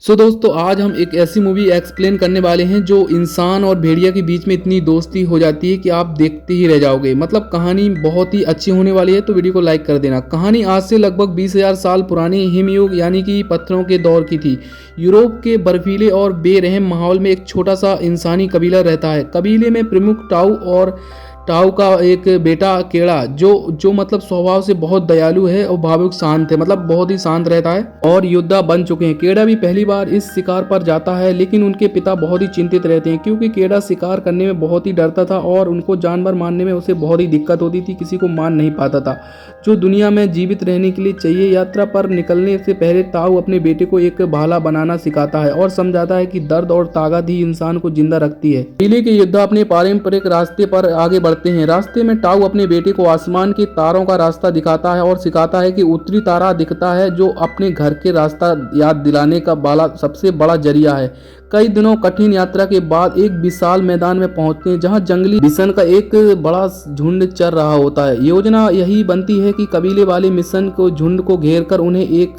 दोस्तों आज हम एक ऐसी मूवी एक्सप्लेन करने वाले हैं जो इंसान और भेड़िया के बीच में इतनी दोस्ती हो जाती है कि आप देखते ही रह जाओगे। मतलब कहानी बहुत ही अच्छी होने वाली है, तो वीडियो को लाइक कर देना। कहानी आज से लगभग 20,000 साल पुरानी हिमयुग यानी कि पत्थरों के दौर की थी। यूरोप के बर्फीले और बेरहम माहौल में एक छोटा सा इंसानी कबीला रहता है। कबीले में प्रमुख टाऊ का एक बेटा केड़ा जो मतलब स्वभाव से बहुत दयालु है और भावुक शांत है, मतलब बहुत ही शांत रहता है और योद्धा बन चुके हैं। केड़ा भी पहली बार इस शिकार पर जाता है, लेकिन उनके पिता बहुत ही चिंतित रहते हैं क्योंकि केड़ा शिकार करने में बहुत ही डरता था और उनको जानवर मारने में उसे बहुत ही दिक्कत होती थी, किसी को मार नहीं पाता था जो दुनिया में जीवित रहने के लिए चाहिए। यात्रा पर निकलने से पहले ताऊ अपने बेटे को एक भाला बनाना सिखाता है और समझाता है कि दर्द और ताकत ही इंसान को जिंदा रखती है। कबीले के योद्धा अपने पारंपरिक रास्ते पर आगे बढ़ते हैं। रास्ते में टाऊ अपने बेटे को आसमान के तारों का रास्ता दिखाता है और सिखाता है कि उत्तरी तारा दिखता है जो अपने घर के रास्ता याद दिलाने का सबसे बड़ा जरिया है। कई दिनों कठिन यात्रा के बाद एक विशाल मैदान में पहुंचते हैं जहां जंगली मिशन का एक बड़ा झुंड चल रहा होता है। योजना यही बनती है कि कबीले वाले मिशन को झुंड को घेर कर उन्हें एक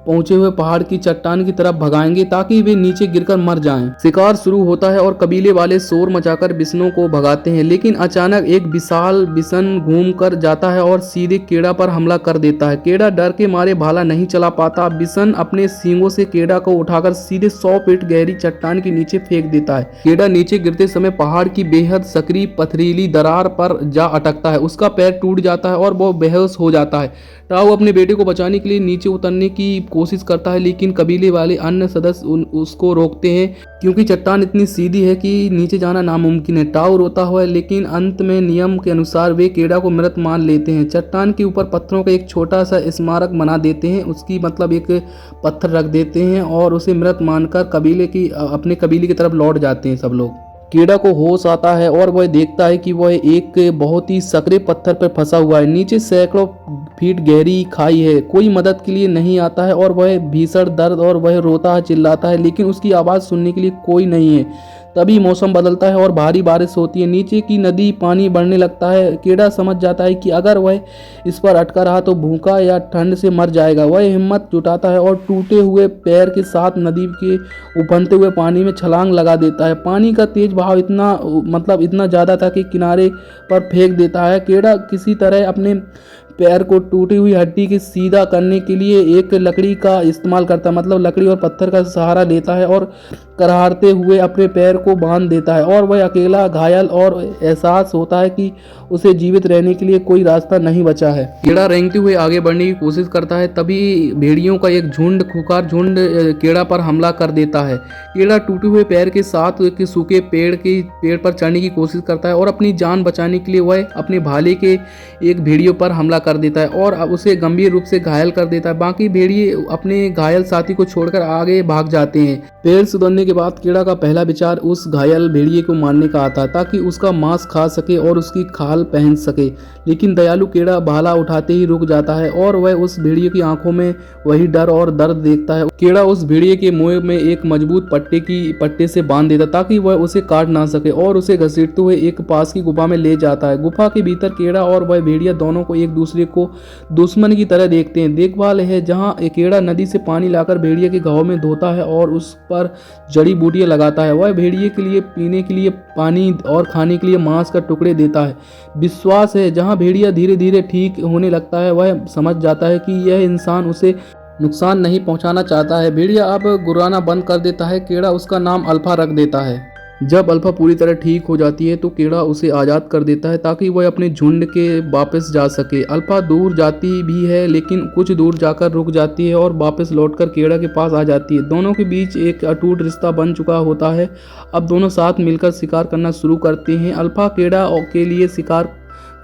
पहुंचे हुए पहाड़ की चट्टान की तरफ भगाएंगे ताकि वे नीचे गिरकर मर जाएं। शिकार शुरू होता है और कबीले वाले शोर मचाकर बिशनों को भगाते हैं, लेकिन अचानक एक विशाल बिशन घूम कर जाता है और सीधे केड़ा पर हमला कर देता है। केड़ा डर के मारे भाला नहीं चला पाता। बिशन अपने सींगों से केड़ा को उठाकर सीधे 100 फीट गहरी चट्टान के नीचे फेंक देता है। केड़ा नीचे गिरते समय पहाड़ की बेहद सक्रिय पथरीली दरार पर जा अटकता है। उसका पैर टूट जाता है और वो बेहोश हो जाता है। टाऊ अपने बेटे को बचाने के लिए नीचे उतरने की कोशिश करता है, लेकिन कबीले वाले अन्य सदस्य उसको रोकते हैं क्योंकि चट्टान इतनी सीधी है कि नीचे जाना नामुमकिन है। टाऊ रोता हुआ है, लेकिन अंत में नियम के अनुसार वे केड़ा को मृत मान लेते हैं। चट्टान के ऊपर पत्थरों का एक छोटा सा स्मारक बना देते हैं, उसकी मतलब एक पत्थर रख देते हैं और उसे मृत मानकर अपने कबीले की तरफ लौट जाते हैं सब लोग। कीड़ा को होश आता है और वह देखता है कि वह एक बहुत ही सकरे पत्थर पर फंसा हुआ है। नीचे सैकड़ों फीट गहरी खाई है। कोई मदद के लिए नहीं आता है और वह भीषण दर्द और वह रोता है, चिल्लाता है, लेकिन उसकी आवाज़ सुनने के लिए कोई नहीं है। तभी मौसम बदलता है और भारी बारिश होती है। नीचे की नदी पानी बढ़ने लगता है। कीड़ा समझ जाता है कि अगर वह इस पर अटका रहा तो भूखा या ठंड से मर जाएगा। वह हिम्मत जुटाता है और टूटे हुए पैर के साथ नदी के उफनते हुए पानी में छलांग लगा देता है। पानी का तेज बहाव इतना ज़्यादा था कि किनारे पर फेंक देता है। कीड़ा किसी तरह अपने पैर को टूटी हुई हड्डी के सीधा करने के लिए एक लकड़ी का इस्तेमाल करता है, मतलब लकड़ी और पत्थर का सहारा लेता है और कराहते हुए अपने पैर को बांध देता है। और वह अकेला घायल और एहसास होता है कि उसे जीवित रहने के लिए कोई रास्ता नहीं बचा है। कीड़ा रेंगते हुए आगे बढ़ने की कोशिश करता है, तभी भेड़ियों का एक खूंखार झुंड कीड़ा पर हमला कर देता है। कीड़ा टूटे हुए पैर के साथ सूखे पेड़ पर चढ़ने की कोशिश करता है और अपनी जान बचाने के लिए वह अपने भाले के एक भेड़ियों पर हमला कर देता है और उसे गंभीर रूप से घायल कर देता है। बाकी भेड़िए अपने घायल साथी को छोड़कर आगे भाग जाते हैं। पेड़ सुधरने के बाद कीड़ा का पहला विचार उस घायल भेड़िए को मारने का आता है ताकि उसका मांस खा सके और उसकी खाल पहन सके, लेकिन दयालु कीड़ा भाला उठाते ही रुक जाता है और वह उस भेड़िए की आंखों में वही डर और दर्द देखता है। कीड़ा उस भेड़िए के मुंह में एक मजबूत पट्टे से बांध देता ताकि वह उसे काट ना सके और उसे घसीटते हुए एक पास की गुफा में ले जाता है। गुफा के भीतर कीड़ा और वह भेड़िया दोनों को एक दूसरे को दुश्मन की तरह देखते हैं। देखभाल है जहां कीड़ा नदी से पानी लाकर भेड़िए के घाव में धोता है और उस पर जड़ी बूटियां लगाता है। वह भेड़िए के लिए पीने के लिए पानी और खाने के लिए मांस का टुकड़े देता है। विश्वास है जहां भेड़िया धीरे धीरे ठीक होने लगता है, वह समझ जाता है कि यह इंसान उसे नुकसान नहीं पहुंचाना चाहता है। भेड़िया अब गुर्राना बंद कर देता है। कीड़ा उसका नाम अल्फा रख देता है। जब अल्फा पूरी तरह ठीक हो जाती है तो कीड़ा उसे आज़ाद कर देता है ताकि वह अपने झुंड के वापस जा सके। अल्फा दूर जाती भी है, लेकिन कुछ दूर जाकर रुक जाती है और वापस लौटकर कीड़ा के पास आ जाती है। दोनों के बीच एक अटूट रिश्ता बन चुका होता है। अब दोनों साथ मिलकर शिकार करना शुरू करते हैं। अल्फा कीड़ा के लिए शिकार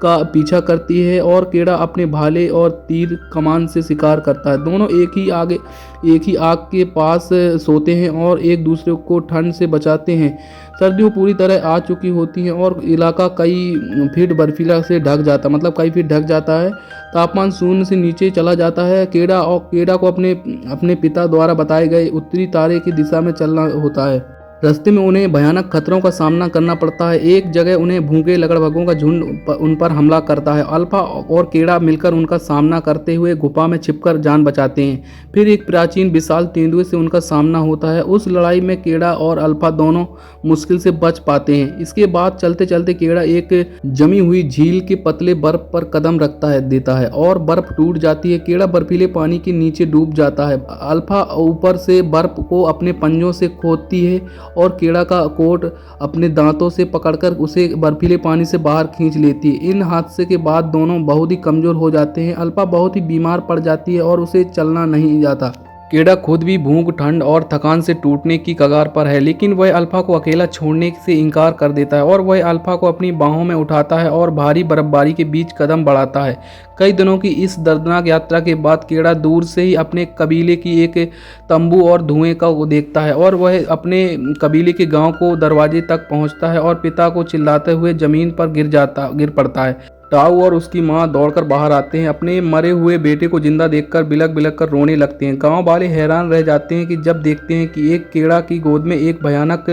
का पीछा करती है और कीड़ा अपने भाले और तीर कमान से शिकार करता है। दोनों एक ही आग के पास सोते हैं और एक दूसरे को ठंड से बचाते हैं। सर्दियों पूरी तरह आ चुकी होती हैं और इलाका कई फीट बर्फीला से कई फीट ढक जाता है। तापमान शून्य से नीचे चला जाता है। कीड़ा को अपने पिता द्वारा बताए गए उत्तरी तारे की दिशा में चलना होता है। रास्ते में उन्हें भयानक खतरों का सामना करना पड़ता है। एक जगह उन्हें भूखे लगड़बगों का झुंड उन पर हमला करता है। अल्फा और कीड़ा मिलकर उनका सामना करते हुए गुफा में छिपकर जान बचाते हैं। फिर एक प्राचीन विशाल तेंदुए से उनका सामना होता है। उस लड़ाई में कीड़ा और अल्फा दोनों मुश्किल से बच पाते हैं। इसके बाद चलते चलते कीड़ा एक जमी हुई झील के पतले बर्फ पर कदम देता है और बर्फ टूट जाती है। कीड़ा बर्फीले पानी के नीचे डूब जाता है। अल्फा ऊपर से बर्फ को अपने पंजों से खोदती है और कीड़ा का कोट अपने दांतों से पकड़कर उसे बर्फीले पानी से बाहर खींच लेती है। इन हादसे के बाद दोनों बहुत ही कमजोर हो जाते हैं। अल्फा बहुत ही बीमार पड़ जाती है और उसे चलना नहीं जाता। कीड़ा खुद भी भूख, ठंड और थकान से टूटने की कगार पर है, लेकिन वह अल्फा को अकेला छोड़ने से इनकार कर देता है और वह अल्फा को अपनी बाहों में उठाता है और भारी बर्फबारी के बीच कदम बढ़ाता है। कई दिनों की इस दर्दनाक यात्रा के बाद कीड़ा दूर से ही अपने कबीले की एक तंबू और धुएं का देखता है और वह अपने कबीले के गांव को दरवाजे तक पहुंचता है और पिता को चिल्लाते हुए जमीन पर गिर पड़ता है। टाऊ और उसकी मां दौड़कर बाहर आते हैं। अपने मरे हुए बेटे को जिंदा देखकर बिलख बिलख कर रोने लगते हैं। गांव वाले हैरान रह जाते हैं कि जब देखते हैं कि एक कीड़ा की गोद में एक भयानक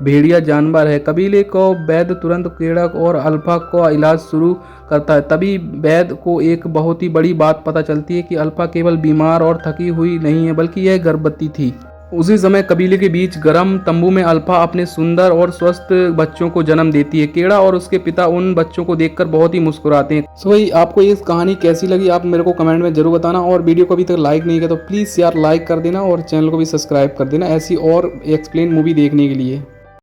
भेड़िया जानवर है। कबीले को वैद्य तुरंत कीड़ा और अल्फा का इलाज शुरू करता है। तभी वैद्य को एक बहुत ही बड़ी बात पता चलती है कि अल्फा केवल बीमार और थकी हुई नहीं है, बल्कि यह गर्भवती थी। उसी समय कबीले के बीच गर्म तंबू में अल्फा अपने सुंदर और स्वस्थ बच्चों को जन्म देती है। कीड़ा और उसके पिता उन बच्चों को देखकर बहुत ही मुस्कुराते हैं। सो भाई, आपको ये कहानी कैसी लगी आप मेरे को कमेंट में जरूर बताना, और वीडियो को अभी तक लाइक नहीं किया तो प्लीज़ यार लाइक कर देना और चैनल को भी सब्सक्राइब कर देना ऐसी और एक्सप्लेन मूवी देखने के लिए।